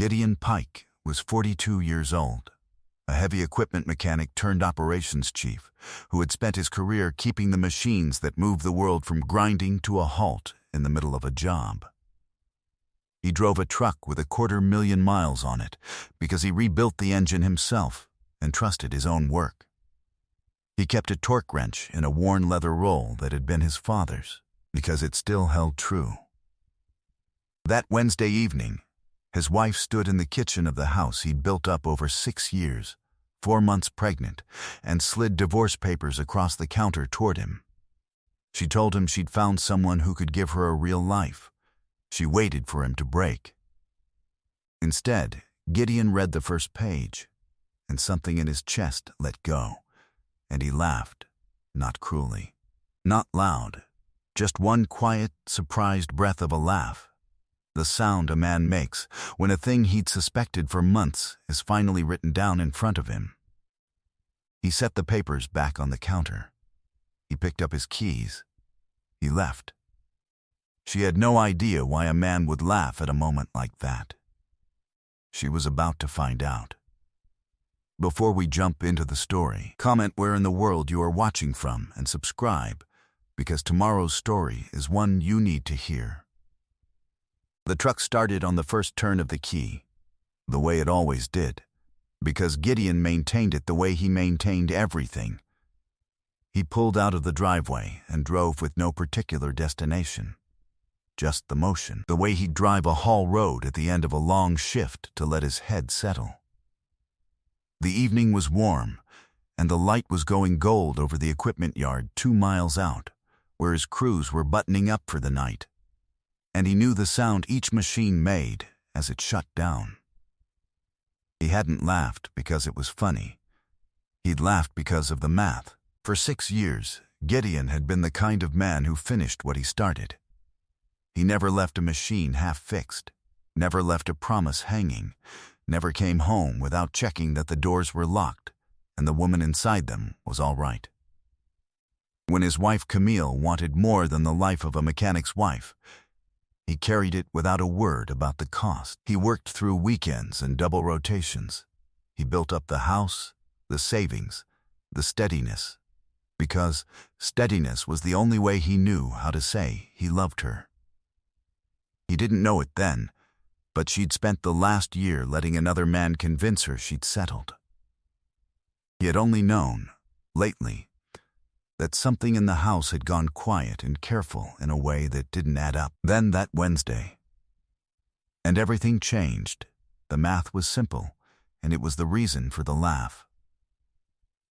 Gideon Pike was 42 years old, a heavy equipment mechanic turned operations chief who had spent his career keeping the machines that move the world from grinding to a halt in the middle of a job. He drove a truck with 250,000 miles on it because he rebuilt the engine himself and trusted his own work. He kept a torque wrench in a worn leather roll that had been his father's because it still held true. That Wednesday evening, his wife stood in the kitchen of the house he'd built up over 6 years, 4 months pregnant, and slid divorce papers across the counter toward him. She told him she'd found someone who could give her a real life. She waited for him to break. Instead, Gideon read the first page, and something in his chest let go, and he laughed, not cruelly, not loud, just one quiet, surprised breath of a laugh. The sound a man makes when a thing he'd suspected for months is finally written down in front of him. He set the papers back on the counter. He picked up his keys. He left. She had no idea why a man would laugh at a moment like that. She was about to find out. Before we jump into the story, comment where in the world you are watching from and subscribe, because tomorrow's story is one you need to hear. The truck started on the first turn of the key, the way it always did, because Gideon maintained it the way he maintained everything. He pulled out of the driveway and drove with no particular destination, just the motion, the way he'd drive a haul road at the end of a long shift to let his head settle. The evening was warm, and the light was going gold over the equipment yard 2 miles out, where his crews were buttoning up for the night. And he knew the sound each machine made as it shut down. He hadn't laughed because it was funny. He'd laughed because of the math. For 6 years, Gideon had been the kind of man who finished what he started. He never left a machine half-fixed, never left a promise hanging, never came home without checking that the doors were locked and the woman inside them was all right. When his wife Camille wanted more than the life of a mechanic's wife, he carried it without a word about the cost. He worked through weekends and double rotations. He built up the house, the savings, the steadiness, because steadiness was the only way he knew how to say he loved her. He didn't know it then, but she'd spent the last year letting another man convince her she'd settled. He had only known, lately, that something in the house had gone quiet and careful in a way that didn't add up. Then that Wednesday. And everything changed. The math was simple, and it was the reason for the laugh.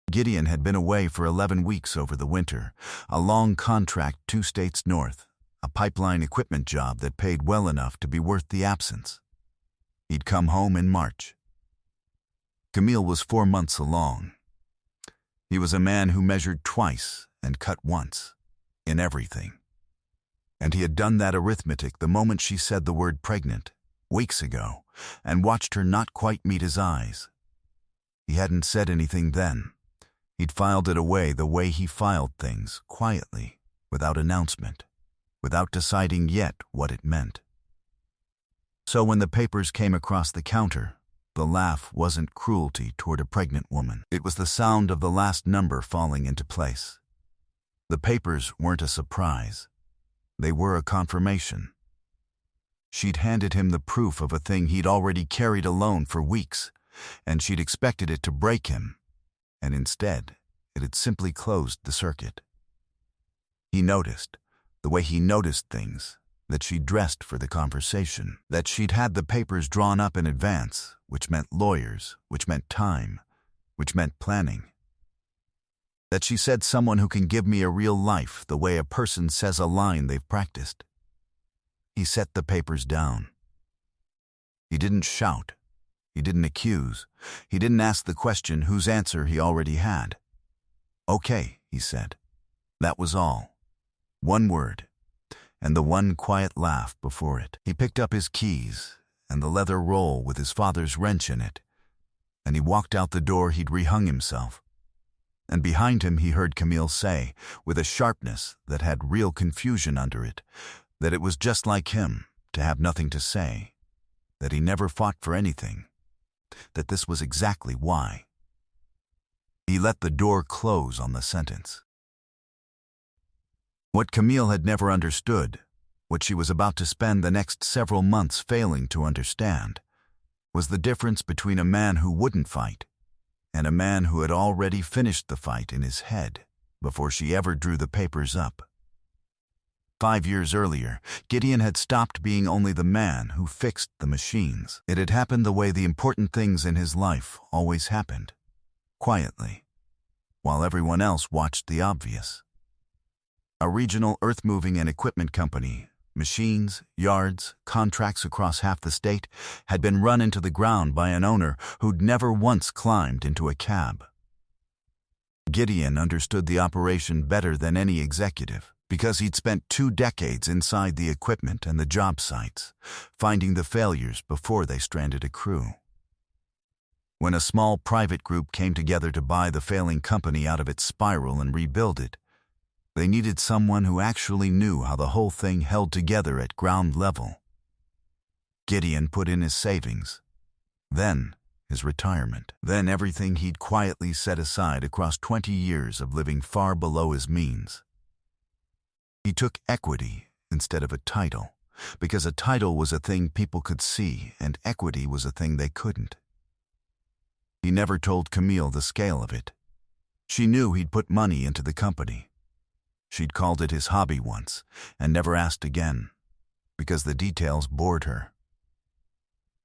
Gideon had been away for 11 weeks over the winter, a long contract 2 states north, a pipeline equipment job that paid well enough to be worth the absence. He'd come home in March. Camille was 4 months along. He was a man who measured twice and cut once, in everything. And he had done that arithmetic the moment she said the word pregnant, weeks ago, and watched her not quite meet his eyes. He hadn't said anything then. He'd filed it away the way he filed things, quietly, without announcement, without deciding yet what it meant. So when the papers came across the counter, the laugh wasn't cruelty toward a pregnant woman. It was the sound of the last number falling into place. The papers weren't a surprise. They were a confirmation. She'd handed him the proof of a thing he'd already carried alone for weeks, and she'd expected it to break him, and instead, it had simply closed the circuit. He noticed, the way he noticed things, that she'd dressed for the conversation, that she'd had the papers drawn up in advance, which meant lawyers, which meant time, which meant planning. That she said someone who can give me a real life the way a person says a line they've practiced. He set the papers down. He didn't shout. He didn't accuse. He didn't ask the question whose answer he already had. Okay, he said. That was all. One word, and the one quiet laugh before it. He picked up his keys and the leather roll with his father's wrench in it, and he walked out the door he'd rehung himself. And behind him he heard Camille say, with a sharpness that had real confusion under it, that it was just like him to have nothing to say, that he never fought for anything, that this was exactly why. He let the door close on the sentence. What Camille had never understood, what she was about to spend the next several months failing to understand, was the difference between a man who wouldn't fight and a man who had already finished the fight in his head before she ever drew the papers up. 5 years earlier, Gideon had stopped being only the man who fixed the machines. It had happened the way the important things in his life always happened, quietly, while everyone else watched the obvious. A regional earth-moving and equipment company, machines, yards, contracts across half the state, had been run into the ground by an owner who'd never once climbed into a cab. Gideon understood the operation better than any executive, because he'd spent 2 decades inside the equipment and the job sites, finding the failures before they stranded a crew. When a small private group came together to buy the failing company out of its spiral and rebuild it, they needed someone who actually knew how the whole thing held together at ground level. Gideon put in his savings, then his retirement, then everything he'd quietly set aside across 20 years of living far below his means. He took equity instead of a title, because a title was a thing people could see and equity was a thing they couldn't. He never told Camille the scale of it. She knew he'd put money into the company. She'd called it his hobby once and never asked again, because the details bored her.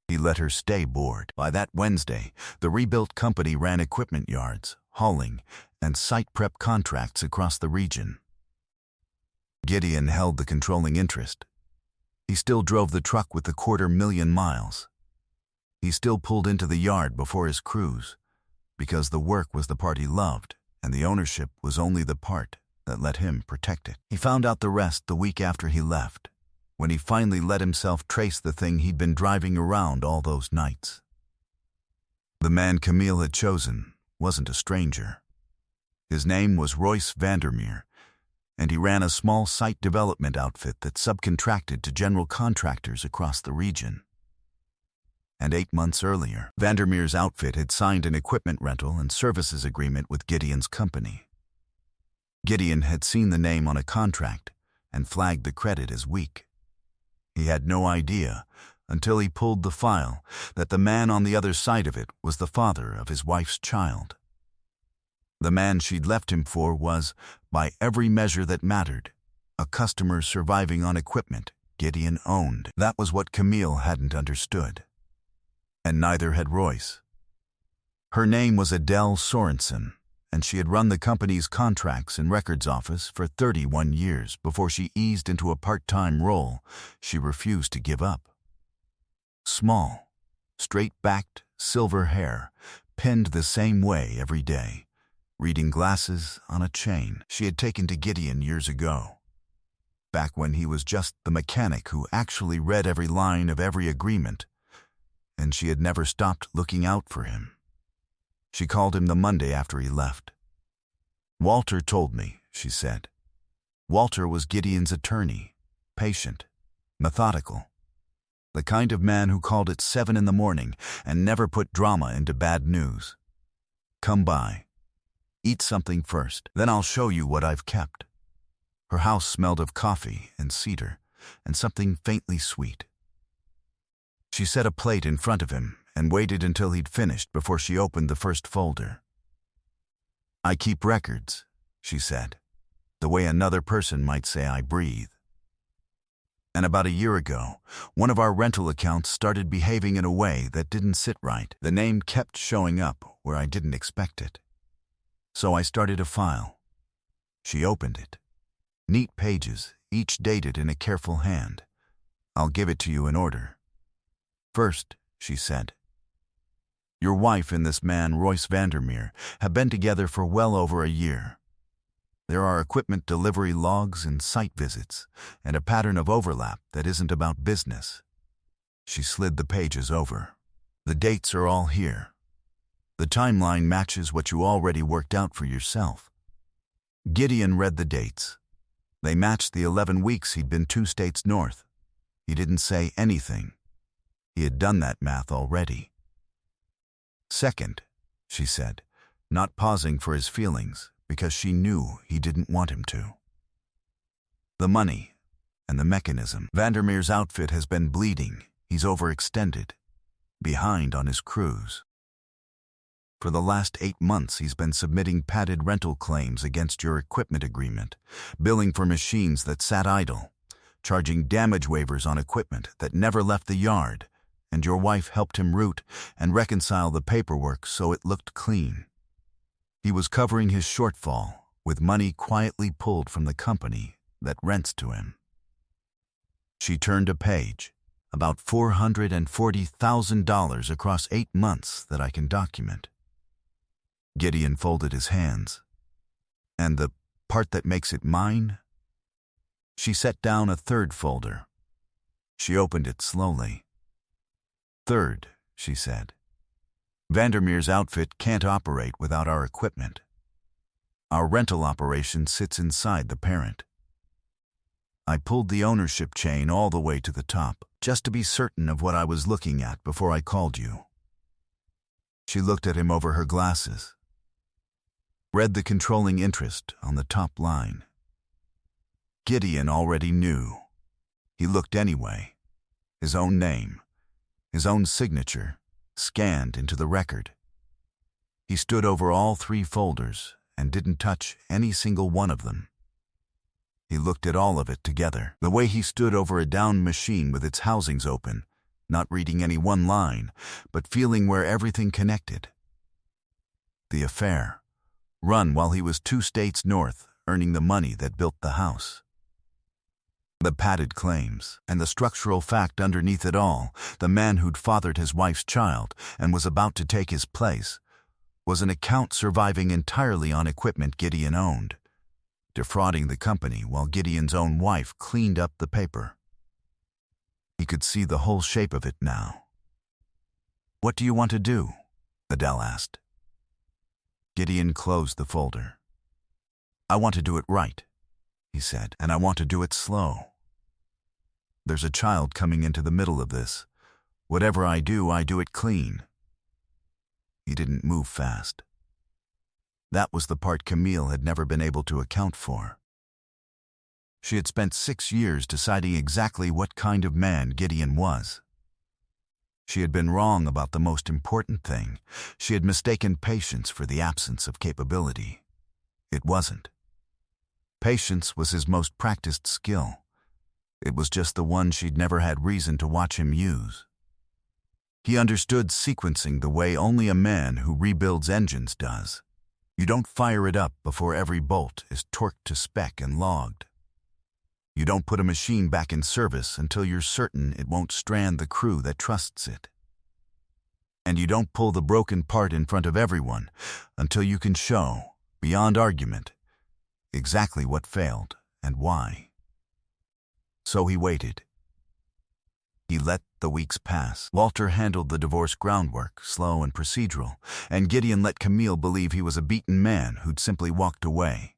He let her stay bored. By that Wednesday, the rebuilt company ran equipment yards, hauling, and site prep contracts across the region. Gideon held the controlling interest. He still drove the truck with the 250,000 miles. He still pulled into the yard before his crews, because the work was the part he loved, and the ownership was only the part that let him protect it. He found out the rest the week after he left, when he finally let himself trace the thing he'd been driving around all those nights. The man Camille had chosen wasn't a stranger. His name was Royce Vandermeer, and he ran a small site development outfit that subcontracted to general contractors across the region. And 8 months earlier, Vandermeer's outfit had signed an equipment rental and services agreement with Gideon's company. Gideon had seen the name on a contract and flagged the credit as weak. He had no idea, until he pulled the file, that the man on the other side of it was the father of his wife's child. The man she'd left him for was, by every measure that mattered, a customer surviving on equipment Gideon owned. That was what Camille hadn't understood. And neither had Royce. Her name was Adele Sorensen, and she had run the company's contracts and records office for 31 years before she eased into a part-time role she refused to give up. Small, straight-backed, silver hair, pinned the same way every day, reading glasses on a chain she had taken to Gideon years ago, back when he was just the mechanic who actually read every line of every agreement, and she had never stopped looking out for him. She called him the Monday after he left. "Walter told me," she said. Walter was Gideon's attorney, patient, methodical, the kind of man who called at 7 in the morning and never put drama into bad news. "Come by. Eat something first, then I'll show you what I've kept." Her house smelled of coffee and cedar and something faintly sweet. She set a plate in front of him and waited until he'd finished before she opened the first folder. "I keep records," she said, the way another person might say I breathe. "And about a year ago, one of our rental accounts started behaving in a way that didn't sit right. The name kept showing up where I didn't expect it. So I started a file." She opened it. Neat pages, each dated in a careful hand. "I'll give it to you in order. First," she said, "your wife and this man, Royce Vandermeer, have been together for well over a year. There are equipment delivery logs and site visits, and a pattern of overlap that isn't about business." She slid the pages over. "The dates are all here. The timeline matches what you already worked out for yourself." Gideon read the dates. They matched the 11 weeks he'd been 2 states north. He didn't say anything. He had done that math already. Second, she said, not pausing for his feelings because she knew he didn't want him to. The money and the mechanism. Vandermeer's outfit has been bleeding. He's overextended, behind on his crews. For the last 8 months, he's been submitting padded rental claims against your equipment agreement, billing for machines that sat idle, charging damage waivers on equipment that never left the yard, and your wife helped him root and reconcile the paperwork so it looked clean. He was covering his shortfall with money quietly pulled from the company that rents to him. She turned a page, about $440,000 across 8 months that I can document. Gideon folded his hands. And the part that makes it mine? She set down a third folder. She opened it slowly. Third, she said. Vandermeer's outfit can't operate without our equipment. Our rental operation sits inside the parent. I pulled the ownership chain all the way to the top, just to be certain of what I was looking at before I called you. She looked at him over her glasses, read the controlling interest on the top line. Gideon already knew. He looked anyway. His own name, his own signature, scanned into the record. He stood over all 3 folders and didn't touch any single one of them. He looked at all of it together, the way he stood over a downed machine with its housings open, not reading any one line, but feeling where everything connected. The affair, run while he was 2 states north, earning the money that built the house. The padded claims, and the structural fact underneath it all, the man who'd fathered his wife's child and was about to take his place, was an account surviving entirely on equipment Gideon owned, defrauding the company while Gideon's own wife cleaned up the paper. He could see the whole shape of it now. "What do you want to do?" Adele asked. Gideon closed the folder. "I want to do it right," he said, "and I want to do it slow. There's a child coming into the middle of this. Whatever I do it clean." He didn't move fast. That was the part Camille had never been able to account for. She had spent 6 years deciding exactly what kind of man Gideon was. She had been wrong about the most important thing. She had mistaken patience for the absence of capability. It wasn't. Patience was his most practiced skill. It was just the one she'd never had reason to watch him use. He understood sequencing the way only a man who rebuilds engines does. You don't fire it up before every bolt is torqued to spec and logged. You don't put a machine back in service until you're certain it won't strand the crew that trusts it. And you don't pull the broken part in front of everyone until you can show, beyond argument, exactly what failed and why. So he waited. He let the weeks pass. Walter handled the divorce groundwork, slow and procedural, and Gideon let Camille believe he was a beaten man who'd simply walked away.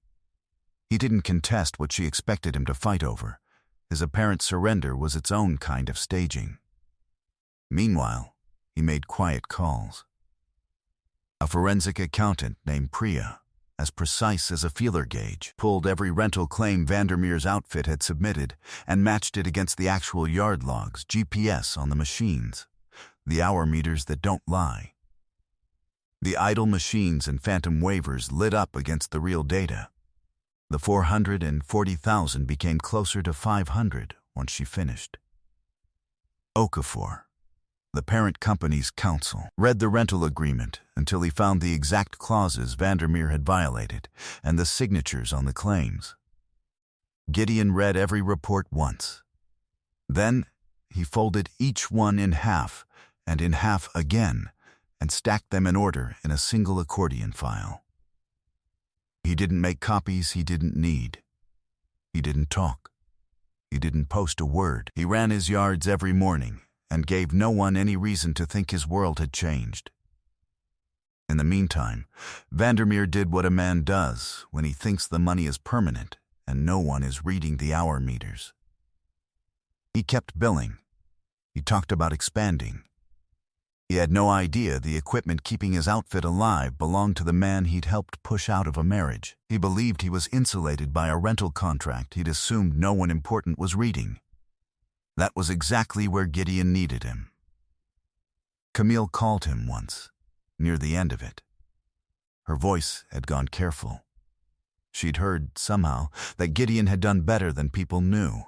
He didn't contest what she expected him to fight over. His apparent surrender was its own kind of staging. Meanwhile, he made quiet calls. A forensic accountant named Priya, as precise as a feeler gauge, pulled every rental claim Vandermeer's outfit had submitted and matched it against the actual yard logs, GPS on the machines, the hour meters that don't lie. The idle machines and phantom waivers lit up against the real data. The 440,000 became closer to 500 once she finished. Okafor, the parent company's counsel, read the rental agreement until he found the exact clauses Vandermeer had violated and the signatures on the claims. Gideon read every report once. Then he folded each one in half and in half again and stacked them in order in a single accordion file. He didn't make copies he didn't need. He didn't talk. He didn't post a word. He ran his yards every morning and gave no one any reason to think his world had changed. In the meantime, Vandermeer did what a man does when he thinks the money is permanent and no one is reading the hour meters. He kept billing. He talked about expanding. He had no idea the equipment keeping his outfit alive belonged to the man he'd helped push out of a marriage. He believed he was insulated by a rental contract he'd assumed no one important was reading. That was exactly where Gideon needed him. Camille called him once, near the end of it. Her voice had gone careful. She'd heard, somehow, that Gideon had done better than people knew,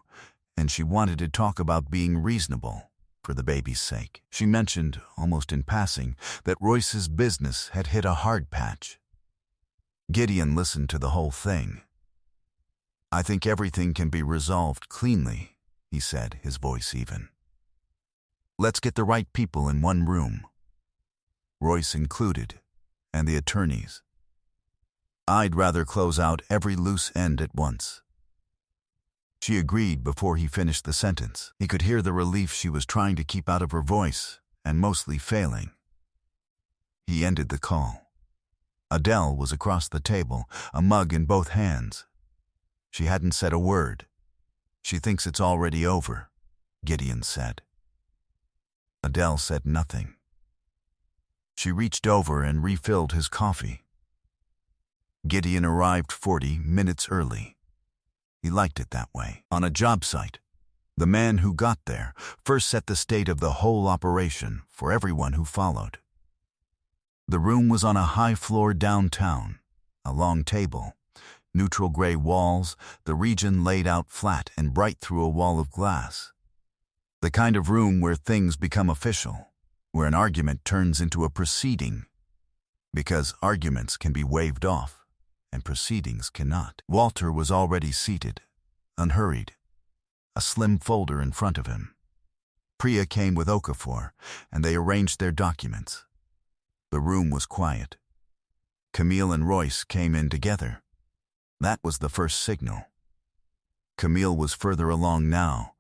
and she wanted to talk about being reasonable for the baby's sake. She mentioned, almost in passing, that Royce's business had hit a hard patch. Gideon listened to the whole thing. "I think everything can be resolved cleanly," he said, his voice even. "Let's get the right people in one room. Royce included, and the attorneys. I'd rather close out every loose end at once." She agreed before he finished the sentence. He could hear the relief she was trying to keep out of her voice, and mostly failing. He ended the call. Adele was across the table, a mug in both hands. She hadn't said a word. "She thinks it's already over," Gideon said. Adele said nothing. She reached over and refilled his coffee. Gideon arrived 40 minutes early. He liked it that way. On a job site, the man who got there first set the state of the whole operation for everyone who followed. The room was on a high floor downtown, a long table, neutral gray walls, the region laid out flat and bright through a wall of glass. The kind of room where things become official, where an argument turns into a proceeding, because arguments can be waved off and proceedings cannot. Walter was already seated, unhurried, a slim folder in front of him. Priya came with Okafor, and they arranged their documents. The room was quiet. Camille and Royce came in together. That was the first signal. Camille was further along now,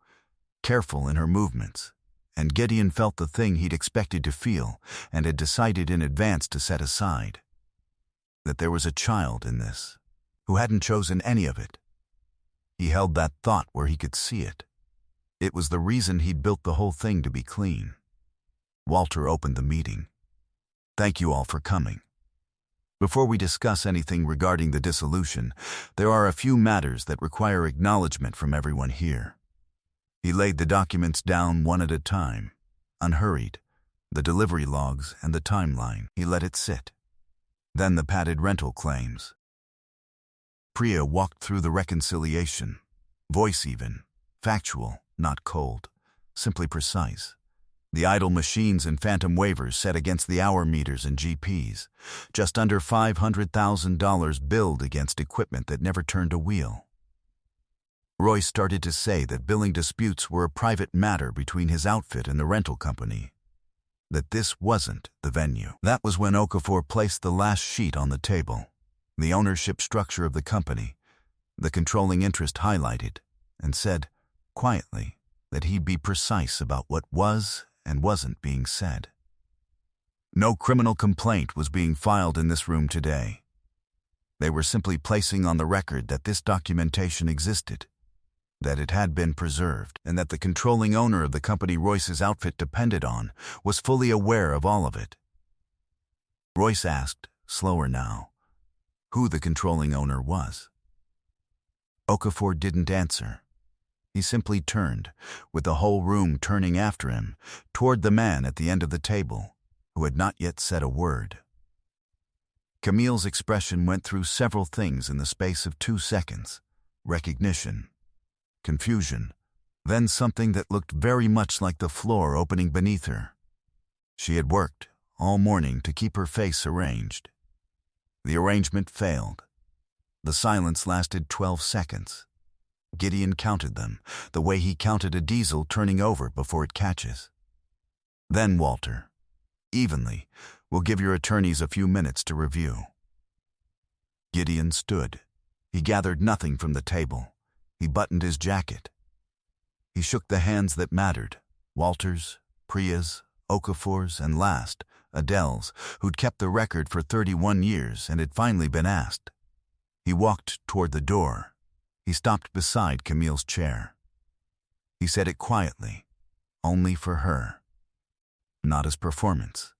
careful in her movements, and Gideon felt the thing he'd expected to feel and had decided in advance to set aside. That there was a child in this, who hadn't chosen any of it. He held that thought where he could see it. It was the reason he'd built the whole thing to be clean. Walter opened the meeting. "Thank you all for coming. Before we discuss anything regarding the dissolution, there are a few matters that require acknowledgement from everyone here." He laid the documents down one at a time, unhurried, the delivery logs and the timeline. He let it sit. Then the padded rental claims. Priya walked through the reconciliation, voice even, factual, not cold, simply precise. The idle machines and phantom waivers set against the hour meters and GPs, just under $500,000 billed against equipment that never turned a wheel. Roy started to say that billing disputes were a private matter between his outfit and the rental company, that this wasn't the venue. That was when Okafor placed the last sheet on the table, the ownership structure of the company, the controlling interest highlighted, and said, quietly, that he'd be precise about what was and wasn't being said. No criminal complaint was being filed in this room today. They were simply placing on the record that this documentation existed, that it had been preserved, and that the controlling owner of the company Royce's outfit depended on was fully aware of all of it. Royce asked, slower now, who the controlling owner was. Okafor didn't answer. He simply turned, with the whole room turning after him, toward the man at the end of the table, who had not yet said a word. Camille's expression went through several things in the space of 2 seconds. Recognition, confusion, then something that looked very much like the floor opening beneath her. She had worked all morning to keep her face arranged. The arrangement failed. The silence lasted 12 seconds. Gideon counted them, the way he counted a diesel turning over before it catches. Then Walter, evenly, will give your attorneys a few minutes to review. Gideon stood. He gathered nothing from the table. He buttoned his jacket. He shook the hands that mattered, Walter's, Priya's, Okafor's, and last, Adele's, who'd kept the record for 31 years and had finally been asked. He walked toward the door. He stopped beside Camille's chair. He said it quietly, only for her, not as performance,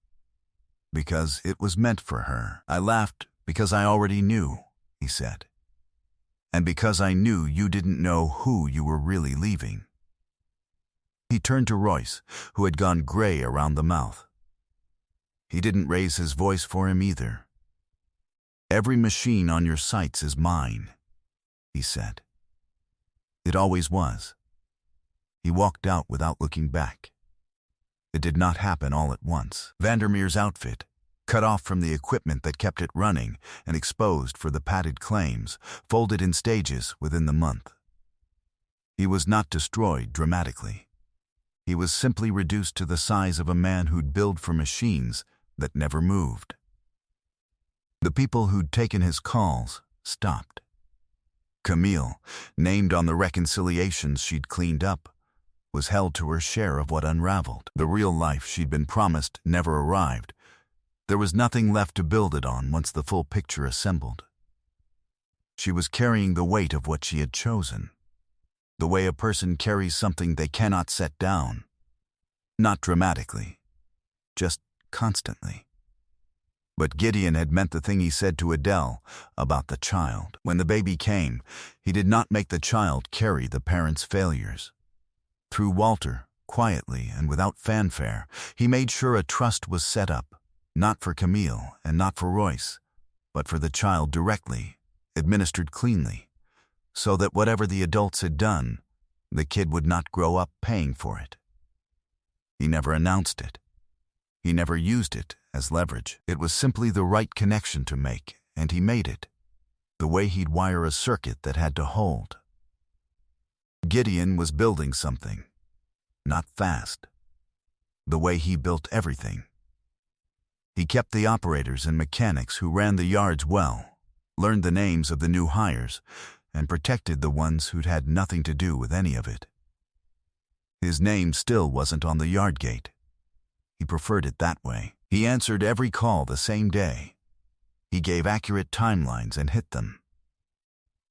because it was meant for her. I laughed because I already knew, he said, and because I knew you didn't know who you were really leaving. He turned to Royce, who had gone gray around the mouth. He didn't raise his voice for him either. Every machine on your sites is mine, he said. It always was. He walked out without looking back. It did not happen all at once. Vandermeer's outfit, cut off from the equipment that kept it running and exposed for the padded claims, folded in stages within the month. He was not destroyed dramatically. He was simply reduced to the size of a man who'd build for machines that never moved. The people who'd taken his calls stopped. Camille, named on the reconciliations she'd cleaned up, was held to her share of what unraveled. The real life she'd been promised never arrived. There was nothing left to build it on once the full picture assembled. She was carrying the weight of what she had chosen, the way a person carries something they cannot set down. Not dramatically, just constantly. But Gideon had meant the thing he said to Adele about the child. When the baby came, he did not make the child carry the parents' failures. Through Walter, quietly and without fanfare, he made sure a trust was set up, not for Camille and not for Royce, but for the child directly, administered cleanly, so that whatever the adults had done, the kid would not grow up paying for it. He never announced it. He never used it as leverage. It was simply the right connection to make, and he made it, the way he'd wire a circuit that had to hold. Gideon was building something, not fast, the way he built everything. He kept the operators and mechanics who ran the yards well, learned the names of the new hires, and protected the ones who'd had nothing to do with any of it. His name still wasn't on the yard gate. He preferred it that way. He answered every call the same day. He gave accurate timelines and hit them.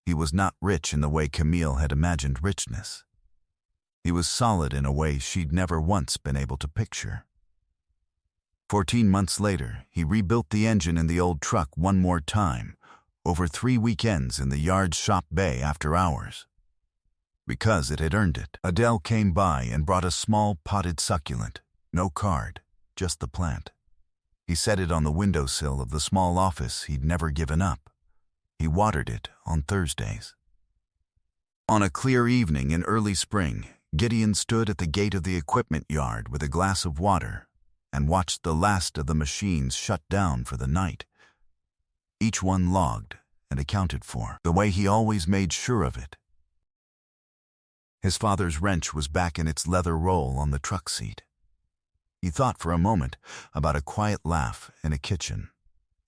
He was not rich in the way Camille had imagined richness. He was solid in a way she'd never once been able to picture. 14 months later, he rebuilt the engine in the old truck one more time, over 3 weekends in the yard's shop bay after hours. Because it had earned it. Adele came by and brought a small potted succulent, no card, just the plant. He set it on the windowsill of the small office he'd never given up. He watered it on Thursdays. On a clear evening in early spring, Gideon stood at the gate of the equipment yard with a glass of water and watched the last of the machines shut down for the night. Each one logged and accounted for, the way he always made sure of it. His father's wrench was back in its leather roll on the truck seat. He thought for a moment about a quiet laugh in a kitchen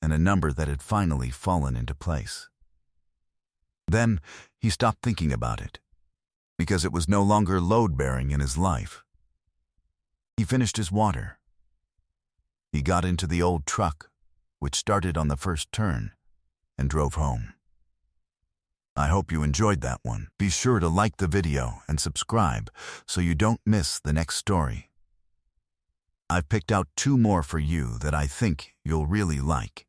and a number that had finally fallen into place. Then he stopped thinking about it, because it was no longer load-bearing in his life. He finished his water. He got into the old truck, which started on the first turn, and drove home. I hope you enjoyed that one. Be sure to like the video and subscribe so you don't miss the next story. I've picked out 2 more for you that I think you'll really like.